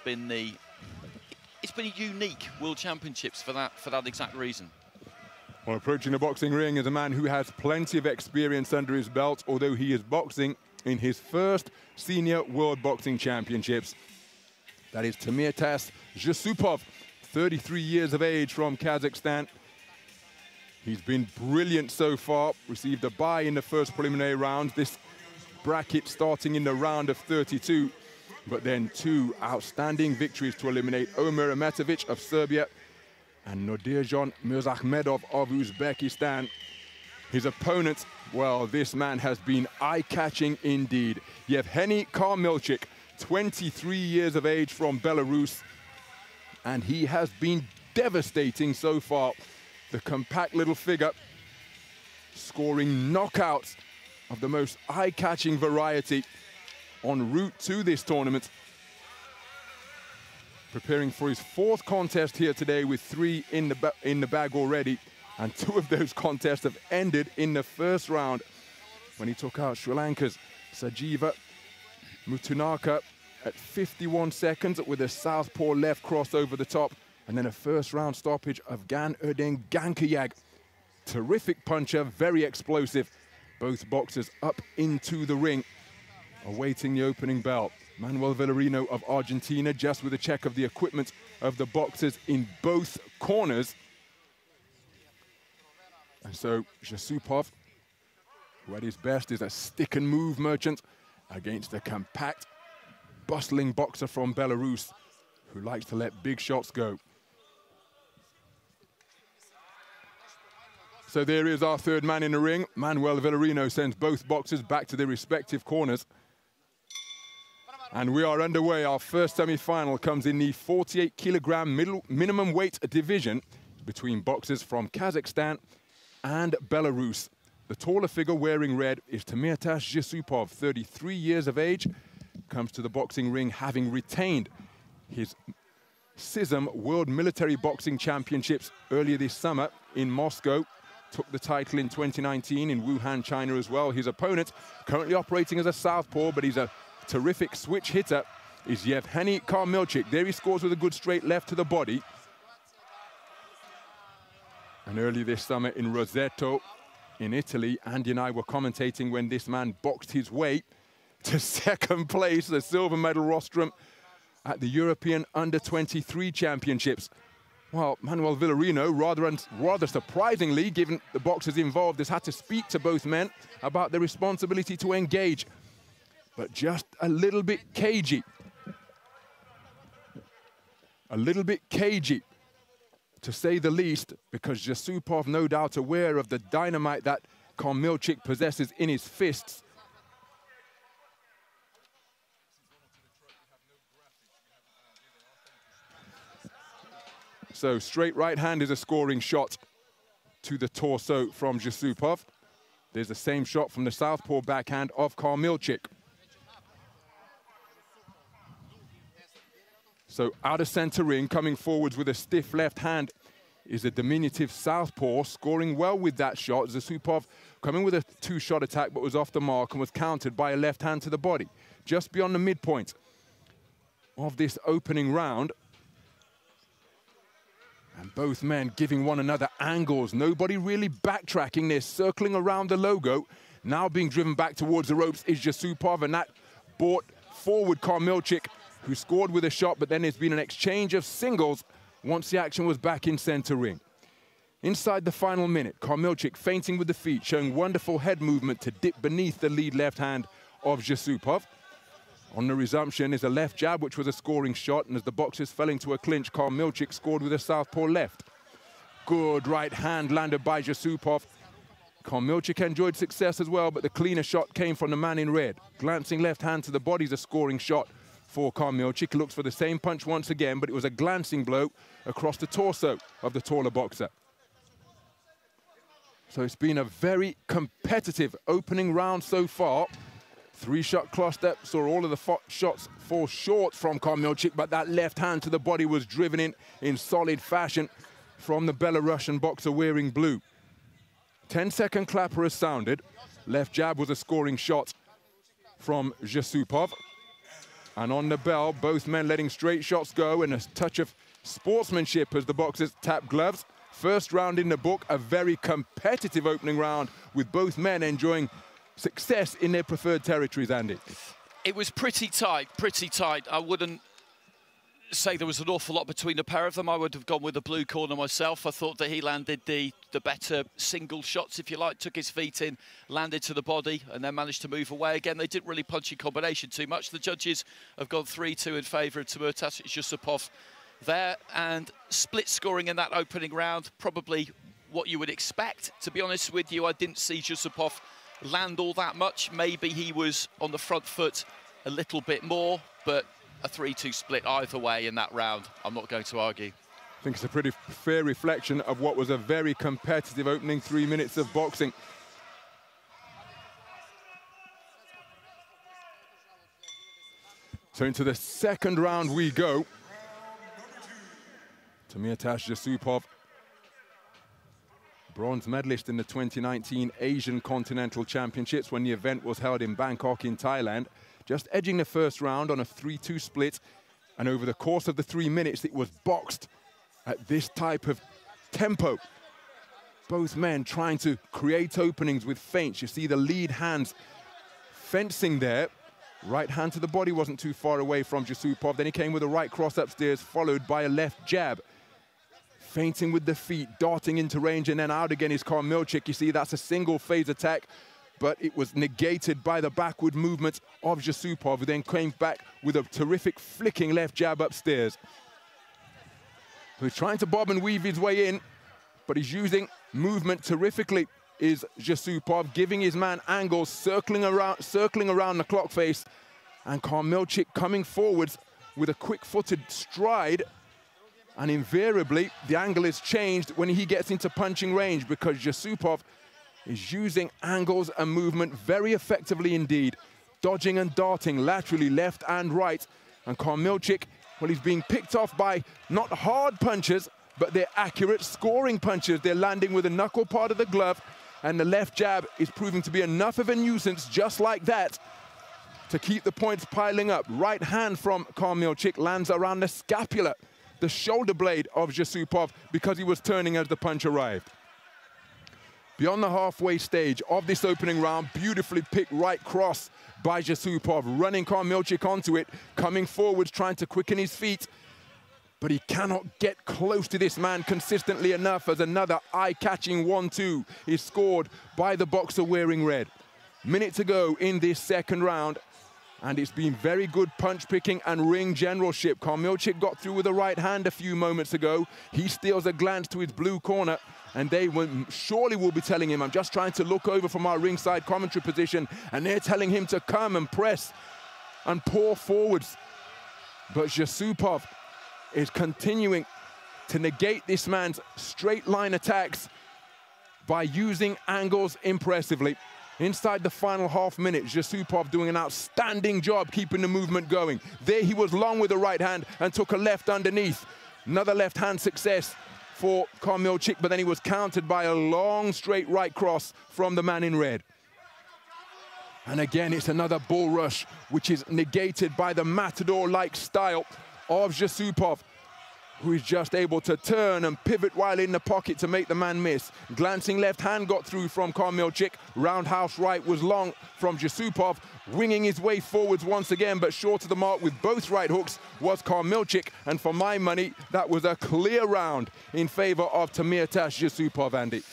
been a unique World Championships for that exact reason. Well, approaching the boxing ring is a man who has plenty of experience under his belt, although he is boxing in his first Senior World Boxing Championships. That is Temirtas ZHUSSUPOV, 33 years of age from Kazakhstan. He's been brilliant so far, received a bye in the first preliminary round. This bracket starting in the round of 32, but then two outstanding victories to eliminate Omer Ametovic of Serbia and Nodirjon Mirzahmedov of Uzbekistan. His opponent, well, this man has been eye-catching indeed. Yauheni KARMILCHYK, 23 years of age from Belarus, and he has been devastating so far. The compact little figure scoring knockouts of the most eye-catching variety en route to this tournament. Preparing for his fourth contest here today with 3 in the bag already, and 2 of those contests have ended in the first round when he took out Sri Lanka's Sajiva Mutunaka at 51 seconds with a southpaw left cross over the top, and then a first round stoppage of Gan Erding Gankayag. Terrific puncher, very explosive. Both boxers up into the ring, awaiting the opening bell. Manuel Villarino of Argentina, just with a check of the equipment of the boxers in both corners. And so ZHUSSUPOV, who at his best is a stick and move merchant, against a compact, bustling boxer from Belarus who likes to let big shots go. So there is our third man in the ring. Manuel Villarino sends both boxers back to their respective corners. And we are underway. Our first semi-final comes in the 48-kilogram minimum weight division between boxers from Kazakhstan and Belarus. The taller figure wearing red is Temirtas ZHUSSUPOV, 33 years of age, comes to the boxing ring having retained his CISM World Military Boxing Championships earlier this summer in Moscow. Took the title in 2019 in Wuhan, China as well. His opponent, currently operating as a southpaw, but he's a terrific switch hitter, is Yauheni KARMILCHYK. There he scores with a good straight left to the body. And earlier this summer in Roseto, in Italy, Andy and I were commentating when this man boxed his way to second place, the silver medal rostrum at the European Under-23 Championships. Well, Manuel Villarino, rather surprisingly, given the boxers involved, has had to speak to both men about the responsibility to engage, but just a little bit cagey. A little bit cagey, to say the least, because ZHUSSUPOV, no doubt aware of the dynamite that KARMILCHYK possesses in his fists. So straight right hand is a scoring shot to the torso from ZHUSSUPOV. There's the same shot from the southpaw backhand of KARMILCHYK. So out of center ring, coming forwards with a stiff left hand is a diminutive southpaw, scoring well with that shot. ZHUSSUPOV coming with a 2-shot attack, but was off the mark and was countered by a left hand to the body, just beyond the midpoint of this opening round. And both men giving one another angles. Nobody really backtracking. They're circling around the logo. Now being driven back towards the ropes is ZHUSSUPOV, and that brought forward KARMILCHYK, who scored with a shot, but then there's been an exchange of singles once the action was back in center ring. Inside the final minute, KARMILCHYK feinting with the feet, showing wonderful head movement to dip beneath the lead left hand of ZHUSSUPOV. On the resumption is a left jab, which was a scoring shot, and as the boxers fell into a clinch, KARMILCHYK scored with a southpaw left. Good right hand landed by ZHUSSUPOV. KARMILCHYK enjoyed success as well, but the cleaner shot came from the man in red. Glancing left hand to the body is a scoring shot for KARMILCHYK. He looks for the same punch once again, but it was a glancing blow across the torso of the taller boxer. So it's been a very competitive opening round so far. 3-shot cluster, saw all of the shots fall short from KARMILCHYK, but that left hand to the body was driven in solid fashion from the Belarusian boxer wearing blue. 10-second clapper has sounded. Left jab was a scoring shot from ZHUSSUPOV. And on the bell, both men letting straight shots go and a touch of sportsmanship as the boxers tap gloves. First round in the book, a very competitive opening round with both men enjoying success in their preferred territories, Andy. It was pretty tight, pretty tight. I wouldn't say there was an awful lot between the pair of them. I would have gone with the blue corner myself. I thought that he landed the better single shots, if you like, took his feet in, landed to the body, and then managed to move away again. They didn't really punch in combination too much. The judges have gone 3-2 in favour of Temirtas ZHUSSUPOV there, and split scoring in that opening round, probably what you would expect. To be honest with you, I didn't see ZHUSSUPOV land all that much. Maybe he was on the front foot a little bit more, but a 3-2 split either way in that round. I'm not going to argue. I think it's a pretty fair reflection of what was a very competitive opening 3 minutes of boxing. So into the second round we go. Temirtas ZHUSSUPOV, bronze medalist in the 2019 Asian Continental Championships when the event was held in Bangkok in Thailand. Just edging the first round on a 3-2 split. And over the course of the 3 minutes, it was boxed at this type of tempo. Both men trying to create openings with feints. You see the lead hands fencing there. Right hand to the body wasn't too far away from ZHUSSUPOV. Then he came with a right cross upstairs, followed by a left jab. Feinting with the feet, darting into range and then out again is KARMILCHYK. You see that's a single phase attack, but it was negated by the backward movement of ZHUSSUPOV, who then came back with a terrific flicking left jab upstairs. So he's trying to bob and weave his way in, but he's using movement terrifically, is ZHUSSUPOV, giving his man angles, circling around the clock face, and KARMILCHYK coming forwards with a quick-footed stride. And invariably, the angle is changed when he gets into punching range, because ZHUSSUPOV is using angles and movement very effectively indeed, dodging and darting laterally left and right. And KARMILCHYK, well, he's being picked off by not hard punches, but they're accurate scoring punches. They're landing with the knuckle part of the glove, and the left jab is proving to be enough of a nuisance just like that to keep the points piling up. Right hand from KARMILCHYK lands around the scapula, the shoulder blade of ZHUSSUPOV, because he was turning as the punch arrived. Beyond the halfway stage of this opening round, beautifully picked right cross by ZHUSSUPOV, running KARMILCHYK onto it, coming forwards, trying to quicken his feet. But he cannot get close to this man consistently enough, as another eye-catching 1-2 is scored by the boxer wearing red. Minute to go in this second round, and it's been very good punch picking and ring generalship. KARMILCHYK got through with a right hand a few moments ago. He steals a glance to his blue corner, and they surely will be telling him, I'm just trying to look over from our ringside commentary position, and they're telling him to come and press and pour forwards. But ZHUSSUPOV is continuing to negate this man's straight line attacks by using angles impressively. Inside the final half minute, ZHUSSUPOV doing an outstanding job keeping the movement going. There he was long with the right hand and took a left underneath. Another left hand success for KARMILCHYK, but then he was countered by a long straight right cross from the man in red. And again, it's another bull rush, which is negated by the matador-like style of ZHUSSUPOV, who is just able to turn and pivot while in the pocket to make the man miss. Glancing left hand got through from KARMILCHYK. Roundhouse right was long from ZHUSSUPOV, winging his way forwards once again, but short of the mark with both right hooks was KARMILCHYK. And for my money, that was a clear round in favor of Temirtas ZHUSSUPOV, Andy.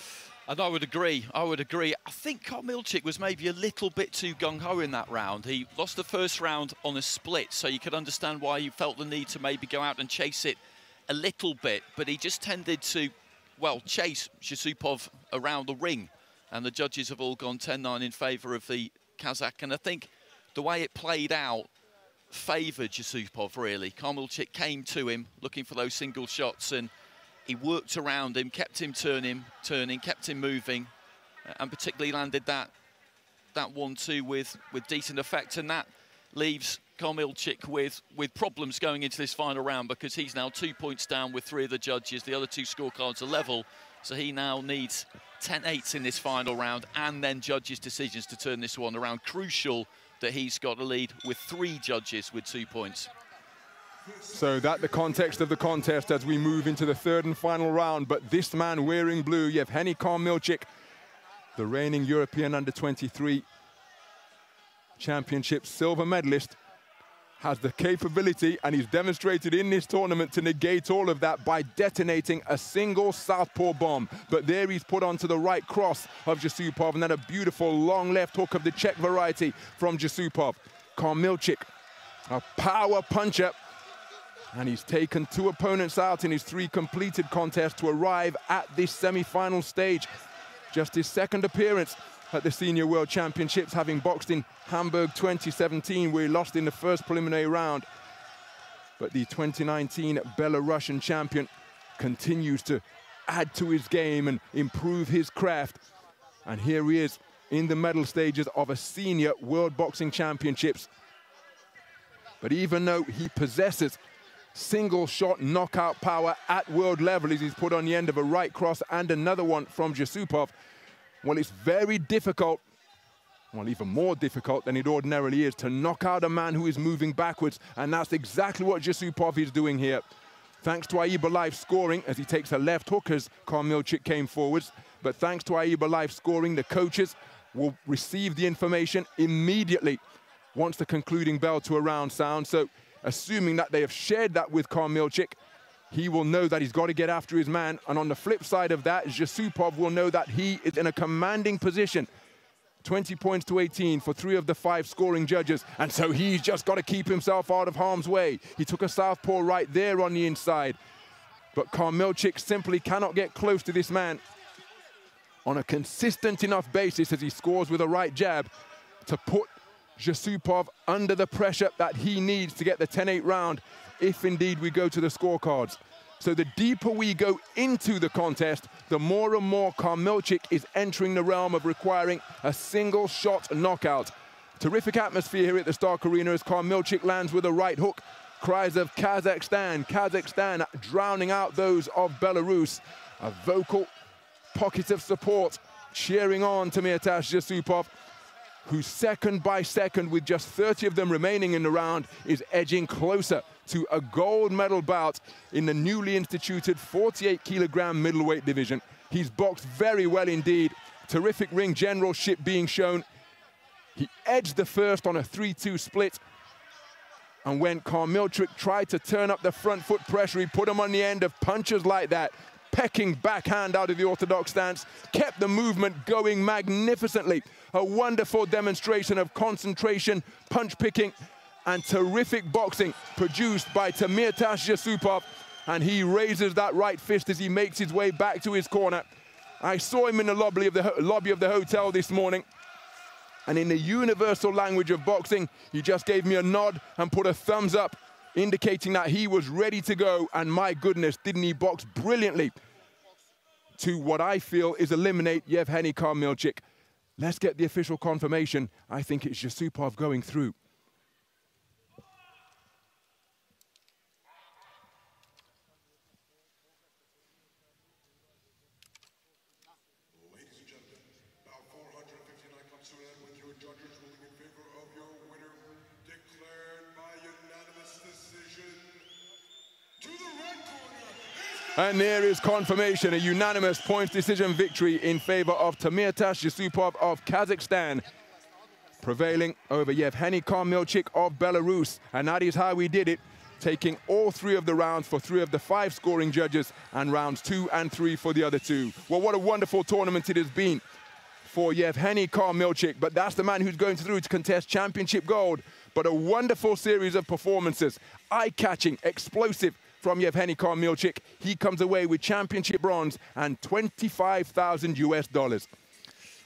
And I would agree, I think KARMILCHYK was maybe a little bit too gung-ho in that round. He lost the first round on a split, so you could understand why he felt the need to maybe go out and chase it a little bit, but he just tended to, well, chase ZHUSSUPOV around the ring, and the judges have all gone 10-9 in favour of the Kazakh, and I think the way it played out favoured ZHUSSUPOV, really. KARMILCHYK came to him looking for those single shots, and he worked around him, kept him turning, kept him moving, and particularly landed that 1-2 with decent effect, and that leaves KARMILCHYK with problems going into this final round, because he's now 2 points down with 3 of the judges. The other 2 scorecards are level, so he now needs 10-8 in this final round, and then judges' decisions to turn this one around. Crucial that he's got a lead with 3 judges with 2 points. So that the context of the contest as we move into the 3rd and final round. But this man wearing blue, Yevheny KARMILCHYK, the reigning European Under-23 Championship silver medalist, has the capability, and he's demonstrated in this tournament, to negate all of that by detonating a single southpaw bomb. But there he's put onto the right cross of ZHUSSUPOV, and then a beautiful long left hook of the Czech variety from ZHUSSUPOV. KARMILCHYK, a power puncher, and he's taken 2 opponents out in his 3 completed contests to arrive at this semi-final stage. Just his 2nd appearance at the Senior World Championships, having boxed in Hamburg 2017, where he lost in the first preliminary round. But the 2019 Belarusian champion continues to add to his game and improve his craft. And here he is in the medal stages of a Senior World Boxing Championships. But even though he possesses single shot knockout power at world level, as he's put on the end of a right cross and another one from ZHUSSUPOV, well, it's very difficult, well, even more difficult than it ordinarily is, to knock out a man who is moving backwards, and that's exactly what ZHUSSUPOV is doing here. Thanks to AIBA Live scoring, as he takes a left hook as KARMILCHYK came forwards, but thanks to AIBA Live scoring, the coaches will receive the information immediately once the concluding bell to a round sounds. So, assuming that they have shared that with KARMILCHYK, he will know that he's got to get after his man. And on the flip side of that, ZHUSSUPOV will know that he is in a commanding position. 20 points to 18 for 3 of the 5 scoring judges. And so he's just got to keep himself out of harm's way. He took a southpaw right there on the inside. But KARMILCHYK simply cannot get close to this man on a consistent enough basis, as he scores with a right jab, to put ZHUSSUPOV under the pressure that he needs to get the 10-8 round, if indeed we go to the scorecards. So the deeper we go into the contest, the more and more KARMILCHYK is entering the realm of requiring a single shot knockout. Terrific atmosphere here at the Stark Arena as KARMILCHYK lands with a right hook. Cries of Kazakhstan, Kazakhstan drowning out those of Belarus. A vocal pocket of support cheering on Temirtas ZHUSSUPOV, who second by second, with just 30 of them remaining in the round, is edging closer to a gold medal bout in the newly instituted 48-kilogram middleweight division. He's boxed very well indeed. Terrific ring generalship being shown. He edged the first on a 3-2 split. And when KARMILCHYK tried to turn up the front foot pressure, he put him on the end of punches like that. Pecking backhand out of the orthodox stance, kept the movement going magnificently. A wonderful demonstration of concentration, punch picking, and terrific boxing produced by Temirtas ZHUSSUPOV. And he raises that right fist as he makes his way back to his corner. I saw him in the lobby of the hotel this morning, and in the universal language of boxing, he just gave me a nod and put a thumbs up, indicating that he was ready to go. And my goodness, didn't he box brilliantly to what I feel is eliminate Yevheny KARMILCHYK. Let's get the official confirmation. I think it's ZHUSSUPOV going through. Ladies and gentlemen, bout 459 comes to an end with your judges ruling in favor of your winner, declared by unanimous decision. To the red corner. And there is confirmation, a unanimous points decision victory in favor of Temirtas ZHUSSUPOV of Kazakhstan, prevailing over Yevheny KARMILCHYK of Belarus. And that is how we did it, taking all 3 of the rounds for 3 of the 5 scoring judges, and rounds 2 and 3 for the other 2. Well, what a wonderful tournament it has been for Yevheny KARMILCHYK, but that's the man who's going through to contest championship gold. But a wonderful series of performances, eye-catching, explosive from Yevheny KARMILCHYK. He comes away with championship bronze and $25,000 US.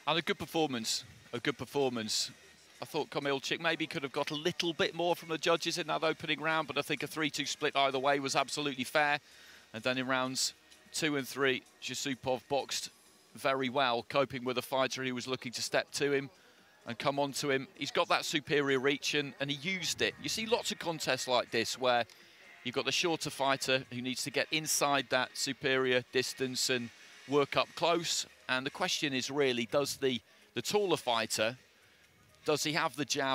And a good performance, a good performance. I thought KARMILCHYK maybe could have got a little bit more from the judges in that opening round, but I think a 3-2 split either way was absolutely fair. And then in rounds 2 and 3, ZHUSSUPOV boxed very well, coping with a fighter who was looking to step to him and come on to him. He's got that superior reach, and he used it. You see lots of contests like this where you've got the shorter fighter who needs to get inside that superior distance and work up close. And the question is really, does the taller fighter, does he have the jab